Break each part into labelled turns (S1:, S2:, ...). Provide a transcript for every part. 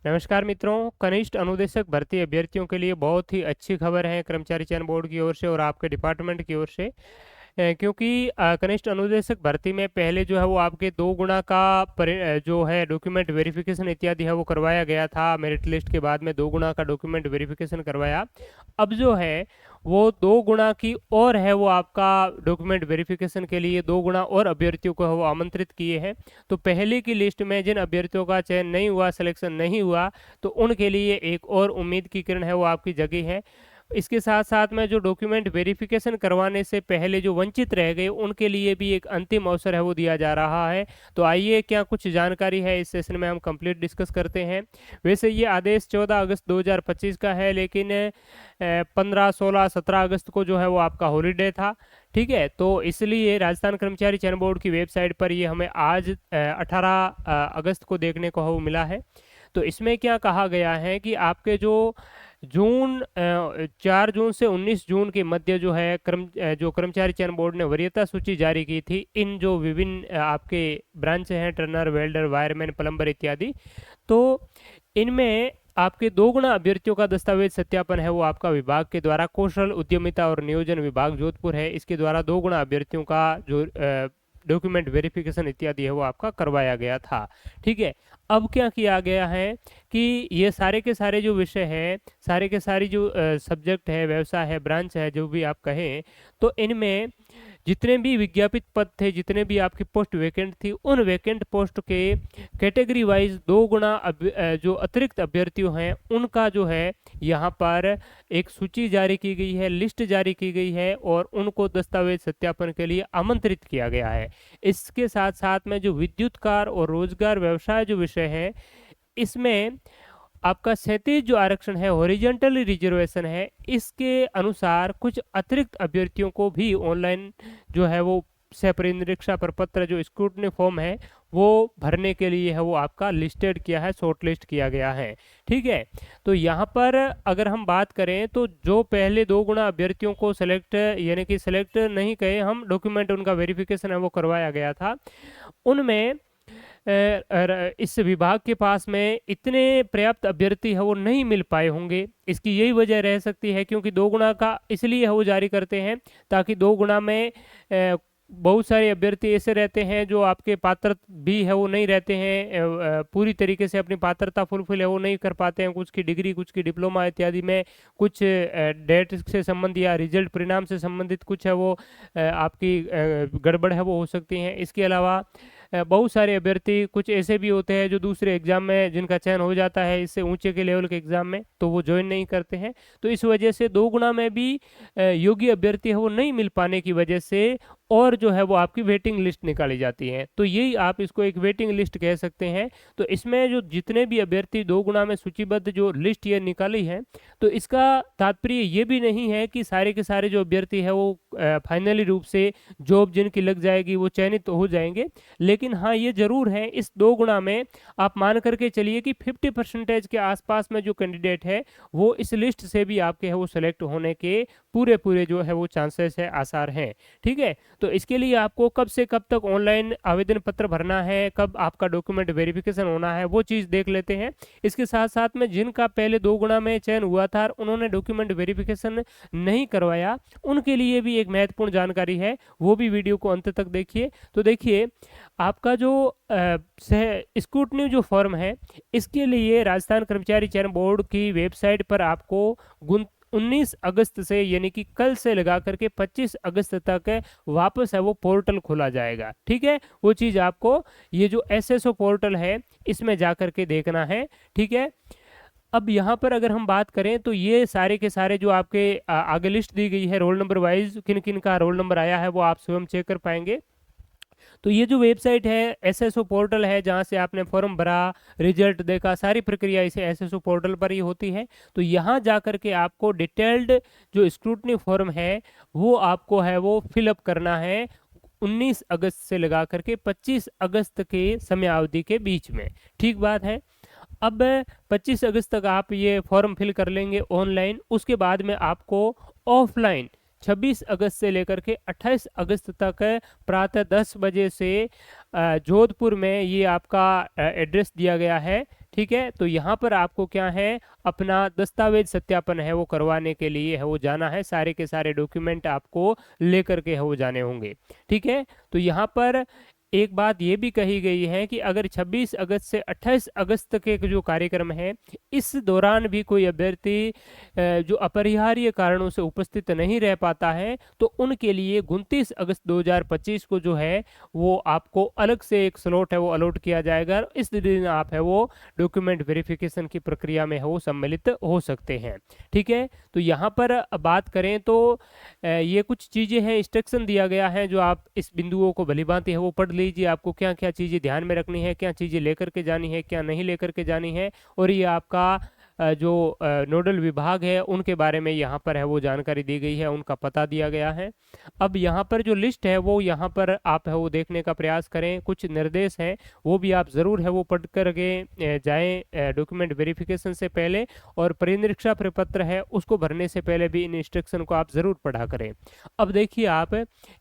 S1: नमस्कार मित्रों, कनिष्ठ अनुदेशक भर्ती अभ्यर्थियों के लिए बहुत ही अच्छी खबर है कर्मचारी चयन बोर्ड की ओर से और आपके डिपार्टमेंट की ओर से। क्योंकि कनिष्ठ अनुदेशक भर्ती में पहले जो है वो आपके 2 गुना का जो है डॉक्यूमेंट वेरिफिकेशन इत्यादि है वो करवाया गया था। मेरिट लिस्ट के बाद में 2 गुना का डॉक्यूमेंट वेरिफिकेशन करवाया। अब जो है वो 2 गुना की और है वो आपका डॉक्यूमेंट वेरिफिकेशन के लिए 2 गुना और अभ्यर्थियों को वो आमंत्रित किए हैं। तो पहले की लिस्ट में जिन अभ्यर्थियों का चयन नहीं हुआ, सिलेक्शन नहीं हुआ, तो उनके लिए एक और उम्मीद की किरण है वो आपकी जगी है। इसके साथ साथ में जो डॉक्यूमेंट वेरिफिकेशन करवाने से पहले जो वंचित रह गए उनके लिए भी एक अंतिम अवसर है वो दिया जा रहा है। तो आइए क्या कुछ जानकारी है इस सेशन में हम कंप्लीट डिस्कस करते हैं। वैसे ये आदेश 14 अगस्त 2025 का है, लेकिन 15, 16, 17 अगस्त को जो है वो आपका हॉलीडे था। ठीक है, तो इसलिए राजस्थान कर्मचारी चयन बोर्ड की वेबसाइट पर ये हमें आज 18 अगस्त को देखने को वो मिला है। तो इसमें क्या कहा गया है कि आपके जो 4 जून से 19 जून के मध्य जो है जो कर्मचारी चयन बोर्ड ने वरीयता सूची जारी की थी, इन जो विभिन्न आपके ब्रांच हैं, टर्नर, वेल्डर, वायरमैन, प्लम्बर इत्यादि, तो इनमें आपके 2 गुना अभ्यर्थियों का दस्तावेज सत्यापन है वो आपका विभाग के द्वारा कौशल उद्यमिता और नियोजन विभाग जोधपुर है, इसके द्वारा 2 गुना अभ्यर्थियों का जो डॉक्यूमेंट वेरिफिकेशन इत्यादि है वो आपका करवाया गया था। ठीक है, अब क्या किया गया है कि ये सारे के सारे जो विषय हैं, सारे के सारी जो सब्जेक्ट है, व्यवसाय है, ब्रांच है, जो भी आप कहें, तो इनमें जितने भी विज्ञापित पद थे, जितने भी आपकी पोस्ट वैकेंट थी, उन वैकेंट पोस्ट के कैटेगरी वाइज 2 गुना जो अतिरिक्त अभ्यर्थियों हैं उनका जो है यहाँ पर एक सूची जारी की गई है, लिस्ट जारी की गई है और उनको दस्तावेज सत्यापन के लिए आमंत्रित किया गया है। इसके साथ साथ में जो विद्युत कार और रोजगार व्यवसाय जो विषय है, इसमें आपका 37 जो आरक्षण है, हॉरिजॉन्टल रिजर्वेशन है, इसके अनुसार कुछ अतिरिक्त अभ्यर्थियों को भी ऑनलाइन जो है वो सहपरिनिरीक्षा प्रपत्र जो स्क्रूटनी फॉर्म है वो भरने के लिए है वो आपका लिस्टेड किया है, शॉर्ट लिस्ट किया गया है। ठीक है, तो यहाँ पर अगर हम बात करें तो जो पहले 2 गुना अभ्यर्थियों को सेलेक्ट यानी कि सेलेक्ट नहीं कहे हम, डॉक्यूमेंट उनका वेरिफिकेशन है वो करवाया गया था, उनमें इस विभाग के पास में इतने पर्याप्त अभ्यर्थी है वो नहीं मिल पाए होंगे। इसकी यही वजह रह सकती है क्योंकि 2 गुना का इसलिए है वो जारी करते हैं ताकि 2 गुना में बहुत सारे अभ्यर्थी ऐसे रहते हैं जो आपके पात्र भी है वो नहीं रहते हैं, पूरी तरीके से अपनी पात्रता फुलफिल है वो नहीं कर पाते हैं, कुछ की डिग्री, कुछ की डिप्लोमा इत्यादि में, कुछ डेट से संबंधित या रिजल्ट परिणाम से संबंधित कुछ है वो आपकी गड़बड़ है वो हो सकती हैं। इसके अलावा बहुत सारे अभ्यर्थी कुछ ऐसे भी होते हैं जो दूसरे एग्जाम में जिनका चयन हो जाता है इससे ऊंचे के लेवल के एग्जाम में, तो वो ज्वाइन नहीं करते हैं। तो इस वजह से 2 गुना में भी योग्य अभ्यर्थी है वो नहीं मिल पाने की वजह से और जो है वो आपकी वेटिंग लिस्ट निकाली जाती है। तो यही आप इसको एक वेटिंग लिस्ट कह सकते हैं। तो इसमें जो जितने भी अभ्यर्थी 2 गुना में सूचीबद्ध जो लिस्ट ये निकाली है, तो इसका तात्पर्य ये भी नहीं है कि सारे के सारे जो अभ्यर्थी है वो फाइनली रूप से जॉब जिनकी लग जाएगी वो चयनित तो हो जाएंगे, लेकिन हाँ ये जरूर है इस 2 गुना में आप मान करके चलिए कि 50% के आसपास में जो कैंडिडेट है वो इस लिस्ट से भी आपके है वो सेलेक्ट होने के पूरे जो है वो चांसेस है, आसार हैं। ठीक है, तो इसके लिए आपको कब से कब तक ऑनलाइन आवेदन पत्र भरना है, कब आपका डॉक्यूमेंट वेरिफिकेशन होना है, वो चीज़ देख लेते हैं। इसके साथ साथ में जिनका पहले 2 गुना में चयन हुआ था उन्होंने डॉक्यूमेंट वेरिफिकेशन नहीं करवाया, उनके लिए भी एक महत्वपूर्ण जानकारी है, वो भी वीडियो को अंत तक देखिए। तो देखिए, आपका जो स्क्रूटनी जो फॉर्म है, इसके लिए राजस्थान कर्मचारी चयन बोर्ड की वेबसाइट पर आपको 19 अगस्त से यानी कि कल से लगा करके 25 अगस्त तक वापस है वो पोर्टल खोला जाएगा। ठीक है, वो चीज़ आपको ये जो एसएसओ पोर्टल है इसमें जा करके देखना है। ठीक है, अब यहाँ पर अगर हम बात करें तो ये सारे के सारे जो आपके आगे लिस्ट दी गई है रोल नंबर वाइज, किन किन का रोल नंबर आया है वो आप स्वयं चेक कर पाएंगे। तो ये जो वेबसाइट है एसएसओ पोर्टल है, जहाँ से आपने फॉर्म भरा, रिजल्ट देखा, सारी प्रक्रिया इसे एसएसओ पोर्टल पर ही होती है। तो यहाँ जा करके आपको डिटेल्ड जो स्क्रूटनी फॉर्म है वो आपको है वो फिलअप करना है 19 अगस्त से लगा करके 25 अगस्त के समयावधि के बीच में। ठीक बात है। अब 25 अगस्त तक आप ये फॉर्म फिल कर लेंगे ऑनलाइन, उसके बाद में आपको ऑफलाइन 26 अगस्त से लेकर के 28 अगस्त तक प्रातः 10 बजे से जोधपुर में ये आपका एड्रेस दिया गया है। ठीक है। तो यहाँ पर आपको क्या है, अपना दस्तावेज सत्यापन है वो करवाने के लिए है वो जाना है, सारे के सारे डॉक्यूमेंट आपको लेकर के है वो जाने होंगे। ठीक है। तो यहाँ पर एक बात ये भी कही गई है कि अगर 26 अगस्त से 28 अगस्त तक के जो कार्यक्रम है, इस दौरान भी कोई अभ्यर्थी जो अपरिहार्य कारणों से उपस्थित नहीं रह पाता है, तो उनके लिए 29 अगस्त 2025 को जो है वो आपको अलग से एक स्लॉट है वो अलॉट किया जाएगा। इस दिन आप है वो डॉक्यूमेंट वेरिफिकेशन की प्रक्रिया में है वो सम्मिलित हो सकते हैं। ठीक है। तो यहाँ पर बात करें तो ये कुछ चीज़ें हैं, इंस्ट्रक्शन दिया गया है, जो आप इस बिंदुओं को भलीभांति है वो पढ़ लीजिए। आपको क्या क्या चीज़ें ध्यान में रखनी है, क्या चीज़ें लेकर के जानी है, क्या नहीं लेकर के जानी है, और ये आपका जो नोडल विभाग है उनके बारे में यहाँ पर है वो जानकारी दी गई है, उनका पता दिया गया है। अब यहाँ पर जो लिस्ट है वो यहाँ पर आप है वो देखने का प्रयास करें, कुछ निर्देश हैं वो भी आप ज़रूर है वो पढ़ कर के जाएँ डॉक्यूमेंट वेरिफिकेशन से पहले, और परिनिरीक्षा प्रपत्र है उसको भरने से पहले भी इन इंस्ट्रक्शन को आप ज़रूर पढ़ा करें। अब देखिए आप,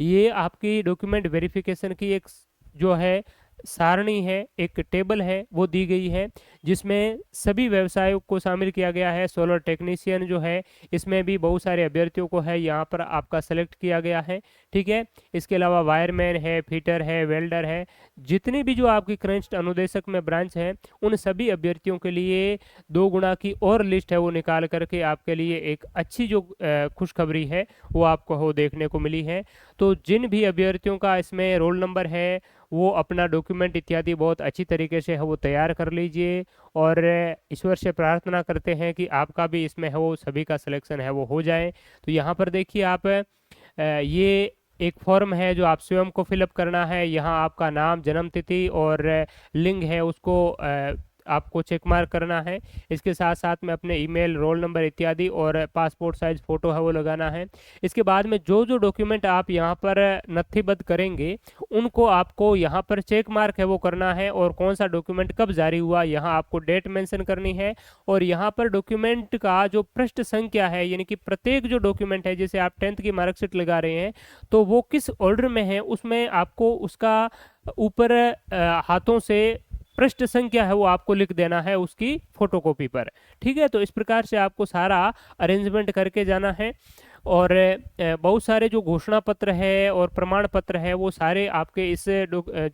S1: ये आपकी डॉक्यूमेंट वेरिफिकेशन की एक जो है सारणी है, एक टेबल है वो दी गई है, जिसमें सभी व्यवसायों को शामिल किया गया है। सोलर टेक्नीशियन जो है इसमें भी बहुत सारे अभ्यर्थियों को है यहाँ पर आपका सेलेक्ट किया गया है। ठीक है। इसके अलावा वायरमैन है, फिटर है, वेल्डर है, जितनी भी जो आपकी क्रंच अनुदेशक में ब्रांच है, उन सभी अभ्यर्थियों के लिए 2 गुना की और लिस्ट है वो निकाल करके आपके लिए एक अच्छी जो खुशखबरी है वो आपको हो देखने को मिली है। तो जिन भी अभ्यर्थियों का इसमें रोल नंबर है वो अपना डॉक्यूमेंट इत्यादि बहुत अच्छी तरीके से है वो तैयार कर लीजिए, और ईश्वर से प्रार्थना करते हैं कि आपका भी इसमें है वो सभी का सिलेक्शन है वो हो जाए। तो यहाँ पर देखिए आप, ये एक फॉर्म है जो आप स्वयं को फिलअप करना है। यहाँ आपका नाम, जन्म तिथि और लिंग है उसको आपको चेक मार्क करना है। इसके साथ साथ में अपने ईमेल, रोल नंबर इत्यादि और पासपोर्ट साइज फोटो है वो लगाना है। इसके बाद में जो जो डॉक्यूमेंट आप यहाँ पर नथिबद्ध करेंगे उनको आपको यहाँ पर चेक मार्क है वो करना है, और कौन सा डॉक्यूमेंट कब जारी हुआ यहाँ आपको डेट मेंशन करनी है। और यहाँ पर डॉक्यूमेंट का जो पृष्ठ संख्या है, यानी कि प्रत्येक जो डॉक्यूमेंट है, जैसे आप 10th की मार्कशीट लगा रहे हैं तो वो किस ऑर्डर में है उसमें आपको उसका ऊपर हाथों से पृष्ठ संख्या है वो आपको लिख देना है उसकी फोटोकॉपी पर। ठीक है। तो इस प्रकार से आपको सारा अरेंजमेंट करके जाना है, और बहुत सारे जो घोषणा पत्र है और प्रमाण पत्र है वो सारे आपके इस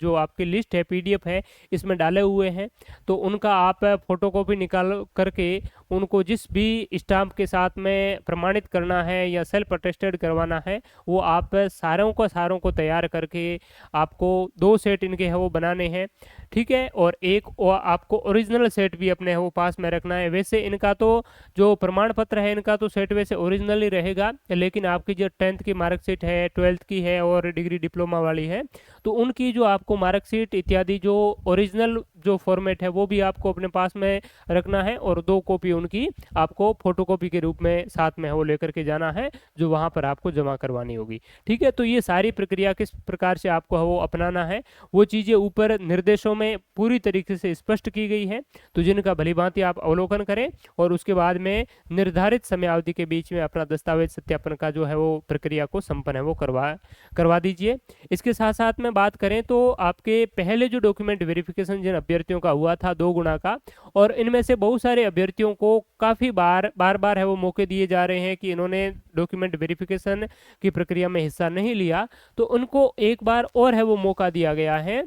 S1: जो आपकी लिस्ट है PDF है इसमें डाले हुए हैं। तो उनका आप फोटोकॉपी निकाल करके उनको जिस भी स्टाम्प के साथ में प्रमाणित करना है या सेल्फ अटेस्टेड करवाना है, वो आप सारों को तैयार करके आपको 2 सेट इनके है वो बनाने हैं। ठीक है। और एक आपको ओरिजिनल सेट भी अपने वो पास में रखना है। वैसे इनका तो जो प्रमाण पत्र है इनका तो सेट वैसे ओरिजिनल ही रहेगा, लेकिन आपकी जो 10th की मार्कशीट है, 12th की है और डिग्री डिप्लोमा वाली है, तो उनकी जो आपको मार्कशीट इत्यादि जो ओरिजिनल जो फॉर्मेट है वो भी आपको अपने पास में रखना है, और 2 कॉपी उनकी आपको फोटोकॉपी के रूप में साथ में वो लेकर के जाना है, जो वहाँ पर आपको जमा करवानी होगी। ठीक है। तो ये सारी प्रक्रिया किस प्रकार से आपको वो अपनाना है वो चीज़ें ऊपर निर्देशों में पूरी तरीके से स्पष्ट की गई है, तो जिनका भलीभांति आप अवलोकन करें और उसके बाद में निर्धारित समयावधि के बीच में अपना दस्तावेज सत्यापन का जो है वो प्रक्रिया को संपन्न है वो करवा दीजिए। इसके साथ साथ में बात करें तो आपके पहले जो डॉक्यूमेंट वेरिफिकेशन जिन अभ्यर्थियों का हुआ था 2 गुना का, और इनमें से बहुत सारे अभ्यर्थियों को काफ़ी बार है वो मौके दिए जा रहे हैं कि इन्होंने डॉक्यूमेंट वेरिफिकेशन की प्रक्रिया में हिस्सा नहीं लिया, तो उनको एक बार और है वो मौका दिया गया है।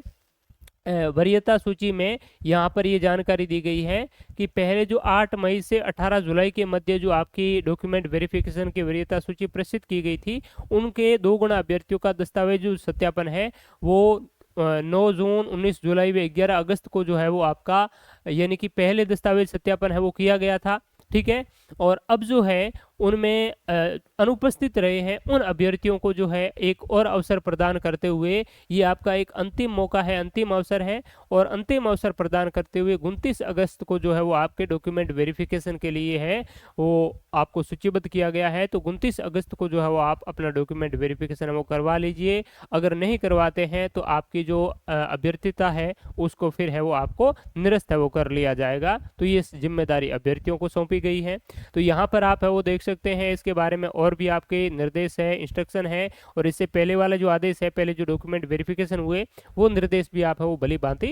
S1: वरीयता सूची में यहाँ पर ये जानकारी दी गई है कि पहले जो 8 मई से 18 जुलाई के मध्य जो आपकी डॉक्यूमेंट वेरिफिकेशन की वरीयता सूची प्रसिद्ध की गई थी, उनके 2 गुना अभ्यर्थियों का दस्तावेज जो सत्यापन है वो 9 जून, 19 जुलाई व 11 अगस्त को जो है वो आपका, यानी कि पहले दस्तावेज सत्यापन है वो किया गया था। ठीक है। और अब जो है उनमें अनुपस्थित रहे हैं उन अभ्यर्थियों को जो है एक और अवसर प्रदान करते हुए ये आपका एक अंतिम मौका है, अंतिम अवसर है, और अंतिम अवसर प्रदान करते हुए 29 अगस्त को जो है वो आपके डॉक्यूमेंट वेरिफिकेशन के लिए है वो आपको सूचीबद्ध किया गया है। तो 29 अगस्त को जो है वो आप अपना डॉक्यूमेंट वेरिफिकेशन वो करवा लीजिए। अगर नहीं करवाते हैं तो आपकी जो अभ्यर्थिता है उसको फिर है वो आपको निरस्त है वो कर लिया जाएगा। तो ये जिम्मेदारी अभ्यर्थियों को सौंपी गई है। तो यहाँ पर आप है वो देख देख सकते हैं इसके बारे में और भी आपके निर्देश है, इंस्ट्रक्शन है, और इससे पहले वाला जो आदेश है, पहले जो डॉक्यूमेंट वेरिफिकेशन हुए वो निर्देश भी आप है वो भली भांति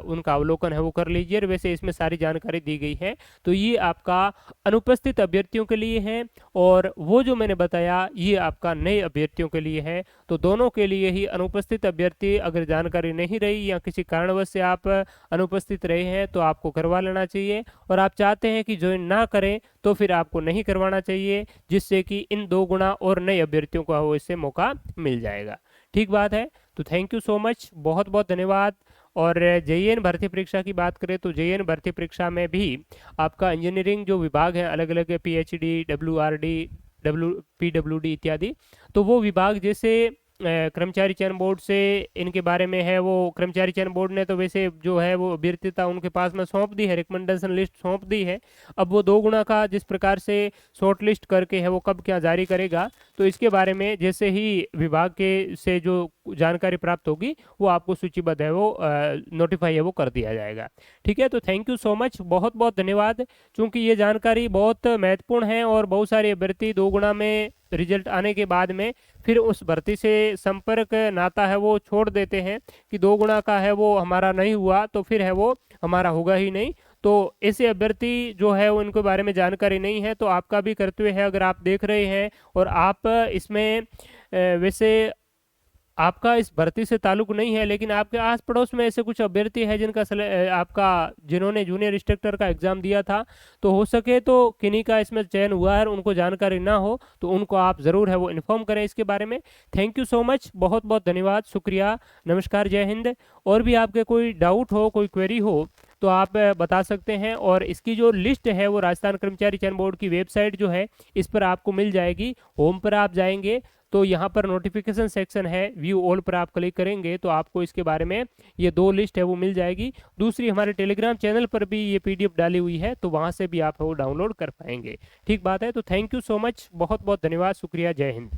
S1: उनका अवलोकन है वो कर लीजिए। और वैसे इसमें सारी जानकारी दी गई है। तो ये आपका अनुपस्थित अभ्यर्थियों के लिए है, और वो जो मैंने बताया ये आपका नए अभ्यर्थियों के लिए है। तो दोनों के लिए ही, अनुपस्थित अभ्यर्थी अगर जानकारी नहीं रही या किसी कारणवश से आप अनुपस्थित रहे हैं तो आपको करवा लेना चाहिए, और आप चाहते हैं कि ज्वाइन ना करें तो फिर आपको नहीं करवाना चाहिए, जिससे कि इन 2 गुना और नए अभ्यर्थियों को वो इससे मौका मिल जाएगा। ठीक बात है। तो थैंक यू सो मच, बहुत बहुत धन्यवाद। और जेईएन भर्ती परीक्षा की बात करें तो जेईएन भर्ती परीक्षा में भी आपका इंजीनियरिंग जो विभाग है अलग अलग है, पीएचडी, डब्ल्यूआरडी, पीडब्ल्यूडी इत्यादि, तो वो विभाग जैसे कर्मचारी चयन बोर्ड से इनके बारे में है, वो कर्मचारी चयन बोर्ड ने तो वैसे जो है वो अभ्यर्थीता उनके पास में सौंप दी है, रिकमेंडेशन लिस्ट सौंप दी है। अब वो 2 गुना का जिस प्रकार से शॉर्ट लिस्ट करके है वो कब क्या जारी करेगा, तो इसके बारे में जैसे ही विभाग के से जो जानकारी प्राप्त होगी वो आपको सूचीबद्ध है वो नोटिफाई है वो कर दिया जाएगा। ठीक है, तो थैंक यू सो मच, बहुत बहुत धन्यवाद। चूंकि ये जानकारी बहुत महत्वपूर्ण है और बहुत सारे अभ्यर्थी 2 गुना में रिजल्ट आने के बाद में फिर उस भर्ती से संपर्क नाता है वो छोड़ देते हैं कि 2 गुना का है वो हमारा नहीं हुआ तो फिर है वो हमारा होगा ही नहीं। तो ऐसे अभ्यर्थी जो है वो इनके बारे में जानकारी नहीं है, तो आपका भी कर्तव्य है, अगर आप देख रहे हैं और आप इसमें वैसे आपका इस भर्ती से ताल्लुक नहीं है, लेकिन आपके आस पड़ोस में ऐसे कुछ अभ्यर्थी है जिनका आपका जिन्होंने जूनियर इंस्ट्रक्टर का एग्जाम दिया था, तो हो सके तो किन्हीं का इसमें चयन हुआ है और उनको जानकारी ना हो तो उनको आप ज़रूर है वो इन्फॉर्म करें इसके बारे में। थैंक यू सो मच, बहुत बहुत धन्यवाद, शुक्रिया, नमस्कार, जय हिंद। और भी आपके कोई डाउट हो, कोई क्वेरी हो तो आप बता सकते हैं, और इसकी जो लिस्ट है वो राजस्थान कर्मचारी चयन बोर्ड की वेबसाइट जो है इस पर आपको मिल जाएगी। होम पर आप जाएंगे तो यहाँ पर नोटिफिकेशन सेक्शन है, व्यू ऑल पर आप क्लिक करेंगे तो आपको इसके बारे में ये 2 लिस्ट है वो मिल जाएगी। दूसरी हमारे टेलीग्राम चैनल पर भी ये पीडीएफ डाली हुई है, तो वहाँ से भी आप वो डाउनलोड कर पाएंगे। ठीक बात है, तो थैंक यू सो मच, बहुत बहुत धन्यवाद, शुक्रिया, जय हिंद।